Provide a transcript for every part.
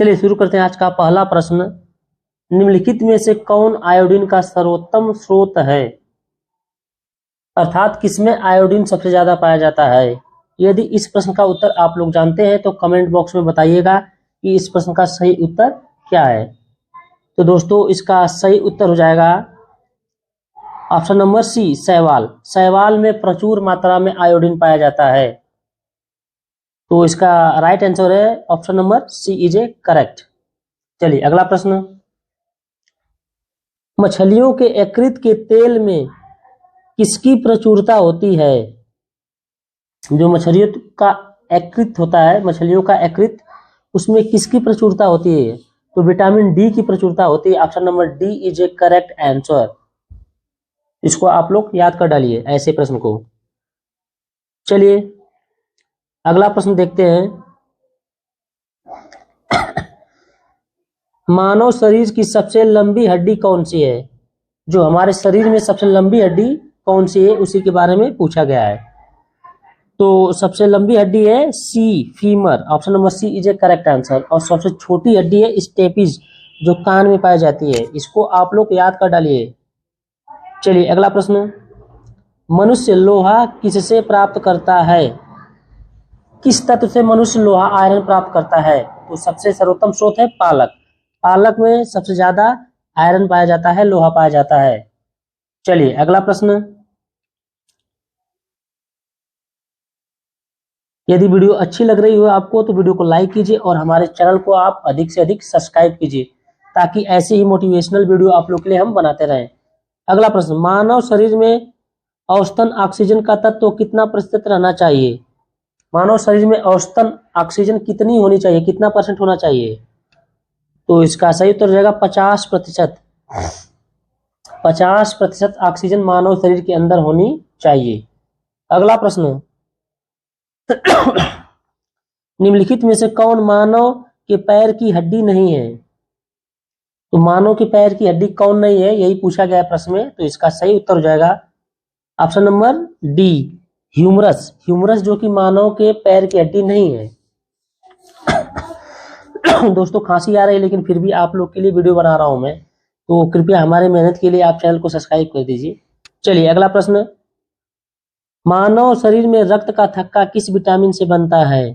चलिए शुरू करते हैं आज का पहला प्रश्न। निम्नलिखित में से कौन आयोडीन का सर्वोत्तम स्रोत है, अर्थात किसमें आयोडीन सबसे ज्यादा पाया जाता है। यदि इस प्रश्न का उत्तर आप लोग जानते हैं तो कमेंट बॉक्स में बताइएगा कि इस प्रश्न का सही उत्तर क्या है। तो दोस्तों इसका सही उत्तर हो जाएगा ऑप्शन नंबर सी, शैवाल। शैवाल में प्रचुर मात्रा में आयोडीन पाया जाता है। तो इसका राइट आंसर है option number C is a correct. चलिए अगला प्रश्न। मछलियों के यकृत के तेल में किसकी प्रचुरता होती है। जो मछलियों का यकृत होता है, मछलियों का यकृत, उसमें किसकी प्रचुरता होती है। तो विटामिन डी की प्रचुरता होती है। Option number D is a correct answer. इसको आप लोग याद कर डालिए ऐसे प्रश्न को। चलिए अगला प्रश्न देखते हैं। मानव शरीर की सबसे लंबी हड्डी कौन सी है। जो हमारे शरीर में सबसे लंबी हड्डी कौन सी है उसी के बारे में पूछा गया है। तो सबसे लंबी हड्डी है C, femur. Option number C is a correct answer. और सबसे छोटी हड्डी है स्टेपिज, जो कान में पाई जाती है। इसको आप लोग याद कर डालिए। चलिए अगला प्रश्न। मनुष्य लोहा किससे प्राप्त करता है। किस तत्व से मनुष्य लोहा आयरन प्राप्त करता है। तो सबसे सर्वोत्तम स्रोत है पालक। पालक में सबसे ज्यादा आयरन पाया जाता है, लोहा पाया जाता है। चलिए अगला प्रश्न। यदि वीडियो अच्छी लग रही हो आपको तो वीडियो को लाइक कीजिए और हमारे चैनल को आप अधिक से अधिक सब्सक्राइब कीजिए, ताकि ऐसे ही मोटिवेशनल वीडियो आप लोग के लिए हम बनाते रहें। अगला प्रश्न। मानव शरीर में औसतन ऑक्सीजन का तत्व कितना प्रतिशत रहना चाहिए। मानव शरीर में औसतन ऑक्सीजन कितनी होनी चाहिए, कितना परसेंट होना चाहिए। तो इसका सही उत्तर हो जाएगा 50%। 50% ऑक्सीजन मानव शरीर के अंदर होनी चाहिए। अगला प्रश्न। निम्नलिखित में से कौन मानव के पैर की हड्डी नहीं है। तो मानव के पैर की हड्डी कौन नहीं है, यही पूछा गया प्रश्न में। तो इसका सही उत्तर हो जाएगा option number D, humerus. Humerus जो कि मानव के पैर की हड्डी नहीं है। दोस्तों खांसी आ रही है लेकिन फिर भी आप लोग के लिए वीडियो बना रहा हूं मैं, तो कृपया हमारे मेहनत के लिए आप चैनल को सब्सक्राइब कर दीजिए। चलिए अगला प्रश्न। मानव शरीर में रक्त का थक्का किस विटामिन से बनता है।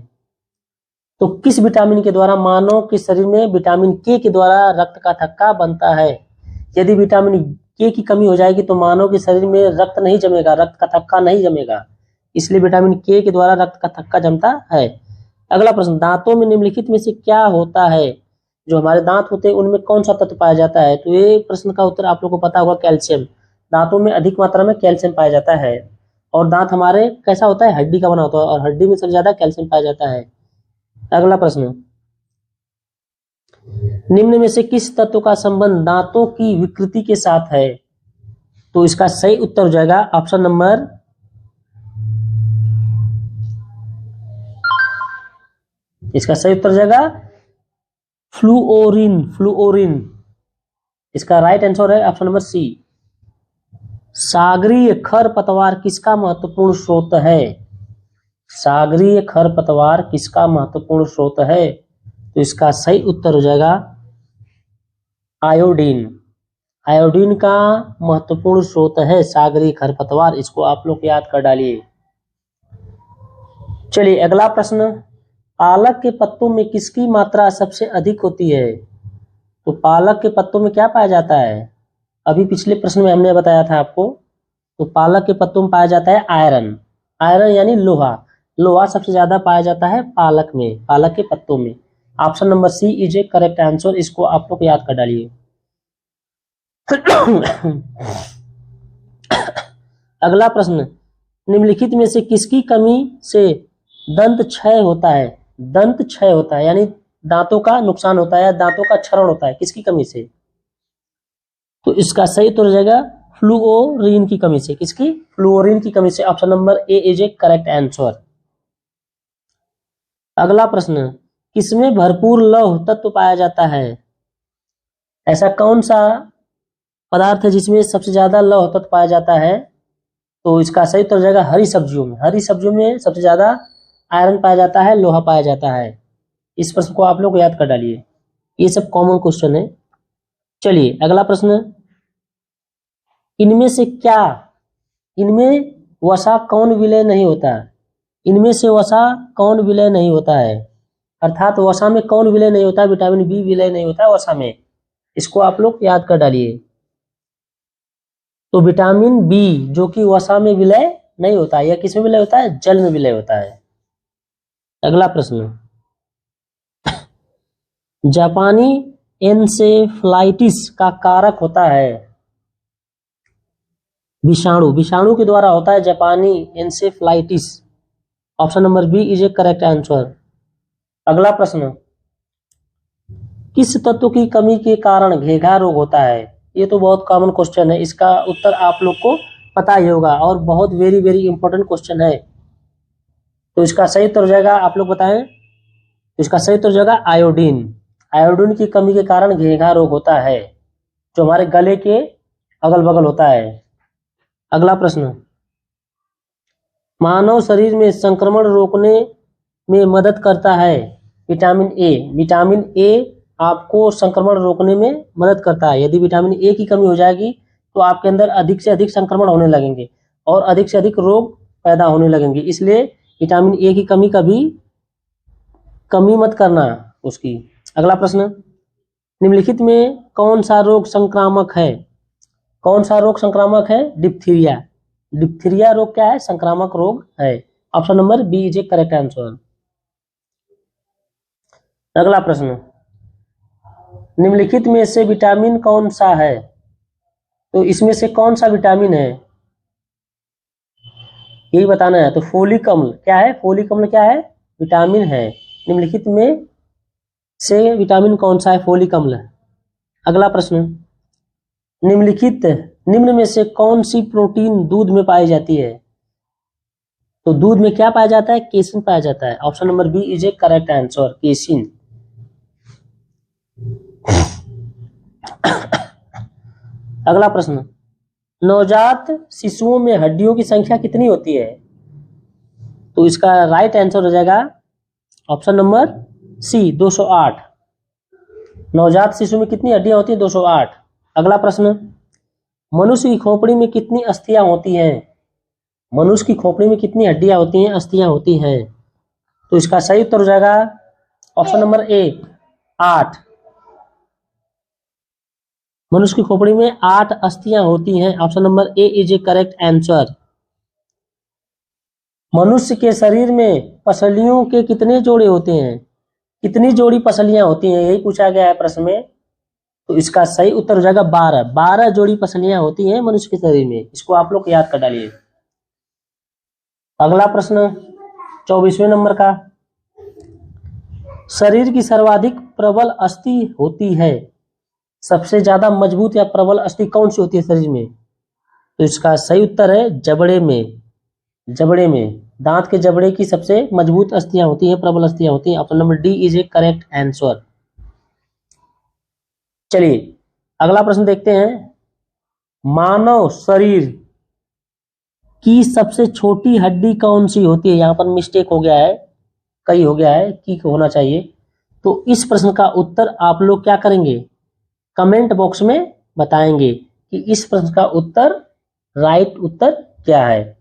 तो किस विटामिन के द्वारा मानव के शरीर में विटामिन के द्वारा रक्त का थक्का बनता है। यदि विटामिन के की कमी हो जाएगी तो मानव के शरीर में रक्त नहीं जमेगा, रक्त का थक्का नहीं जमेगा, इसलिए विटामिन के द्वारा रक्त का थक्का जमता है। अगला प्रश्न। दांतों में निम्नलिखित में से क्या होता है। जो हमारे दांत होते हैं उनमें कौन सा तत्व पाया जाता है। तो ये प्रश्न का उत्तर आप लोग को पता होगा, कैल्शियम। दांतों में अधिक मात्रा में कैल्शियम पाया जाता है। और दांत हमारे कैसा होता है, हड्डी का बना होता है, और हड्डी में सबसे ज्यादा कैल्शियम पाया जाता है। अगला प्रश्न। निम्न में से किस तत्व का संबंध दांतों की विकृति के साथ है। तो इसका सही उत्तर हो जाएगा ऑप्शन नंबर इसका सही उत्तर हो जाएगा फ्लूओरिन। फ्लूओरिन इसका राइट आंसर है ऑप्शन नंबर सी। सागरीय खरपतवार किसका महत्वपूर्ण स्रोत है। सागरीय खरपतवार किसका महत्वपूर्ण स्रोत है। तो इसका सही उत्तर हो जाएगा आयोडीन। आयोडीन का महत्वपूर्ण स्रोत है सागरीय खरपतवार। इसको आप लोग याद कर डालिए। चलिए अगला प्रश्न। पालक के पत्तों में किसकी मात्रा सबसे अधिक होती है। तो पालक के पत्तों में क्या पाया जाता है, अभी पिछले प्रश्न में हमने बताया था आपको। तो पालक के पत्तों में पाया जाता है आयरन। आयरन यानी लोहा। लोहा सबसे ज्यादा पाया जाता है पालक में, पालक के पत्तों में। Option number C is a correct answer. इसको आप लोग याद कर डालिए। अगला प्रश्न। निम्नलिखित में से किसकी कमी से दंत क्षय होता है। दंत क्षय होता है यानी दांतों का नुकसान होता है, दांतों का क्षरण होता है, किसकी कमी से। तो इसका सही उत्तर हो जाएगा फ्लूओरिन की कमी से। किसकी, फ्लूओरिन की कमी से। Option number A is a correct answer. अगला प्रश्न। किसमें भरपूर लौह तत्व पाया जाता है। ऐसा कौन सा पदार्थ है जिसमें सबसे ज्यादा लौह तत्व पाया जाता है। तो इसका सही उत्तर हो जाएगा हरी सब्जियों में। हरी सब्जियों में सबसे ज्यादा आयरन पाया जाता है, लोहा पाया जाता है। इस प्रश्न को आप लोग याद कर डालिए। ये सब कॉमन क्वेश्चन है। चलिए अगला प्रश्न, इनमें से क्या, इनमें वसा कौन विलय नहीं होता? इनमें से वसा कौन विलय नहीं होता है? अर्थात वसा में कौन विलय नहीं होता? विटामिन बी विलय नहीं होता है वसा में। इसको आप लोग याद कर डालिए। तो विटामिन बी जो कि वसा में विलय नहीं होता है, यह किस में विलय होता है? जल में विलय होता है। अगला प्रश्न, जापानी एन्सेफ्लाइटिस का कारक होता है विषाणु। विषाणु के द्वारा होता है जापानी encephalitis. Option number B is a correct answer. अगला प्रश्न, किस तत्व की कमी के कारण घेघा रोग होता है? ये तो बहुत कॉमन क्वेश्चन है, इसका उत्तर आप लोग को पता ही होगा और बहुत वेरी वेरी इंपॉर्टेंट क्वेश्चन है। तो इसका सही उत्तर हो जाएगा, आप लोग बताएं। तो इसका सही उत्तर हो जाएगा आयोडीन। आयोडीन की कमी के कारण घेघा रोग होता है, जो हमारे गले के अगल बगल होता है। अगला प्रश्न, मानव शरीर में संक्रमण रोकने में मदद करता है विटामिन ए। विटामिन ए आपको संक्रमण रोकने में मदद करता है। यदि विटामिन ए की कमी हो जाएगी तो आपके अंदर अधिक से अधिक संक्रमण होने लगेंगे और अधिक से अधिक रोग पैदा होने लगेंगे। इसलिए विटामिन ए की कमी कभी कमी मत करना उसकी। अगला प्रश्न, निम्नलिखित में कौन सा रोग संक्रामक है? कौन सा रोग संक्रामक है? डिप्थीरिया। डिप्थीरिया रोग क्या है? संक्रामक रोग है। Option number B is a correct answer. अगला प्रश्न, निम्नलिखित में से विटामिन कौन सा है? तो इसमें से कौन सा विटामिन है यही बताना है। तो फोलिक अम्ल क्या है? फोलिक अम्ल क्या है? विटामिन है। निम्नलिखित में से विटामिन कौन सा है? फोलिक अम्ल। अगला प्रश्न, निम्न में से कौन सी प्रोटीन दूध में पाई जाती है? तो दूध में क्या पाया जाता है? केसिन पाया जाता है। Option number B is a correct answer, casein. अगला प्रश्न, नवजात शिशुओं में हड्डियों की संख्या कितनी होती है? तो इसका राइट आंसर हो जाएगा ऑप्शन नंबर सी 208। नवजात शिशु में कितनी हड्डियां होती है? 208। अगला प्रश्न, मनुष्य की खोपड़ी में कितनी अस्थियां होती हैं? मनुष्य की खोपड़ी में कितनी हड्डियां होती हैं? अस्थियां होती हैं। तो इसका सही उत्तर हो जाएगा ऑप्शन नंबर ए 8। मनुष्य की खोपड़ी में 8 अस्थियां होती हैं। Option number A is a correct answer. मनुष्य के शरीर में पसलियों के कितने जोड़े होते हैं? कितनी जोड़ी पसलियां होती हैं, यही पूछा गया है प्रश्न में। तो इसका सही उत्तर हो जाएगा 12। 12 जोड़ी पसलियां होती हैं मनुष्य के शरीर में। इसको आप लोग याद कर डालिए। अगला प्रश्न 24वें नंबर का, शरीर की सर्वाधिक प्रबल अस्थि होती है। सबसे ज्यादा मजबूत या प्रबल अस्थि कौन सी होती है शरीर में? तो इसका सही उत्तर है जबड़े में। जबड़े में, दांत के जबड़े की सबसे मजबूत अस्थियां होती हैं, प्रबल अस्थियां होती हैं। Option number D is a correct answer. चलिए अगला प्रश्न देखते हैं, मानव शरीर की सबसे छोटी हड्डी कौन सी होती है? यहां पर मिस्टेक हो गया है, कई हो गया है, की होना चाहिए। तो इस प्रश्न का उत्तर आप लोग क्या करेंगे? कमेंट बॉक्स में बताएंगे कि इस प्रश्न का उत्तर राइट उत्तर क्या है।